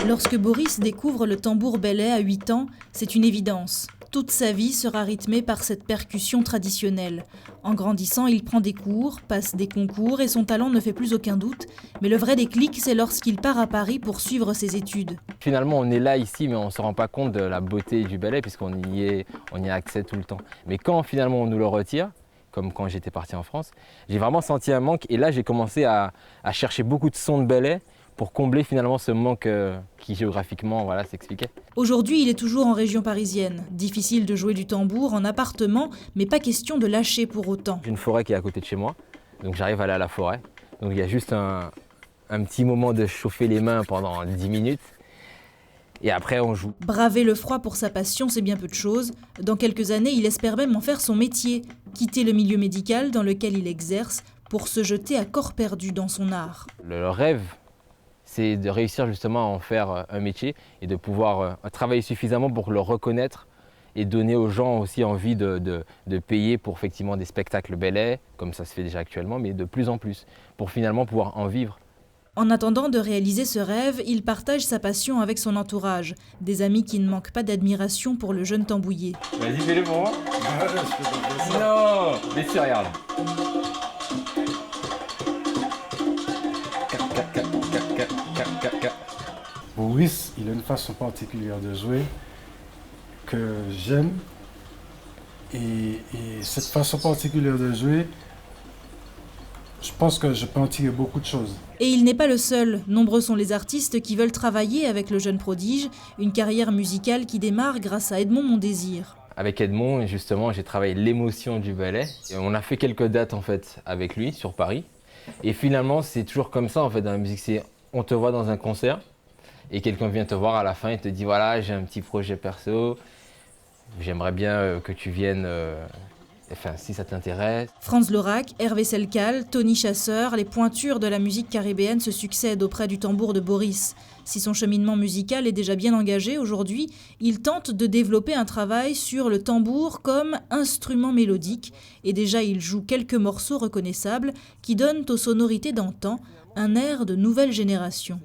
Lorsque Boris découvre le tambour belay à 8 ans, c'est une évidence. Toute sa vie sera rythmée par cette percussion traditionnelle. En grandissant, il prend des cours, passe des concours et son talent ne fait plus aucun doute. Mais le vrai déclic, c'est lorsqu'il part à Paris pour suivre ses études. Finalement, on est là ici, mais on ne se rend pas compte de la beauté du ballet puisqu'on y a accès tout le temps. Mais quand finalement on nous le retire, comme quand j'étais parti en France, j'ai vraiment senti un manque. Et là, j'ai commencé à chercher beaucoup de sons de ballet pour combler finalement ce manque qui géographiquement s'expliquait. Aujourd'hui, il est toujours en région parisienne. Difficile de jouer du tambour en appartement, mais pas question de lâcher pour autant. J'ai une forêt qui est à côté de chez moi, donc j'arrive à aller à la forêt. Donc il y a juste un petit moment de chauffer les mains pendant 10 minutes. Et après, on joue. Braver le froid pour sa passion, c'est bien peu de choses. Dans quelques années, il espère même en faire son métier, quitter le milieu médical dans lequel il exerce pour se jeter à corps perdu dans son art. Le rêve, c'est de réussir justement à en faire un métier et de pouvoir travailler suffisamment pour le reconnaître et donner aux gens aussi envie de payer pour effectivement des spectacles ballet, comme ça se fait déjà actuellement, mais de plus en plus, pour finalement pouvoir en vivre. En attendant de réaliser ce rêve, il partage sa passion avec son entourage. Des amis qui ne manquent pas d'admiration pour le jeune tambouillé. Vas-y, fais-le pour moi. Non, mais tu regarde. Boris, il a une façon particulière de jouer que j'aime. Et cette façon particulière de jouer, je pense que je peux en tirer beaucoup de choses. Et il n'est pas le seul. Nombreux sont les artistes qui veulent travailler avec le jeune prodige, une carrière musicale qui démarre grâce à Edmond Mondésir. Avec Edmond, justement, j'ai travaillé l'émotion du ballet. Et on a fait quelques dates en fait avec lui sur Paris. Et finalement, c'est toujours comme ça en fait dans la musique. C'est on te voit dans un concert et quelqu'un vient te voir à la fin et te dit voilà, j'ai un petit projet perso. J'aimerais bien que tu viennes. Enfin, si ça t'intéresse. Franz Lorach, Hervé Selcal, Tony Chasseur, les pointures de la musique caribéenne se succèdent auprès du tambour de Boris. Si son cheminement musical est déjà bien engagé aujourd'hui, il tente de développer un travail sur le tambour comme instrument mélodique. Et déjà, il joue quelques morceaux reconnaissables qui donnent aux sonorités d'antan un air de nouvelle génération.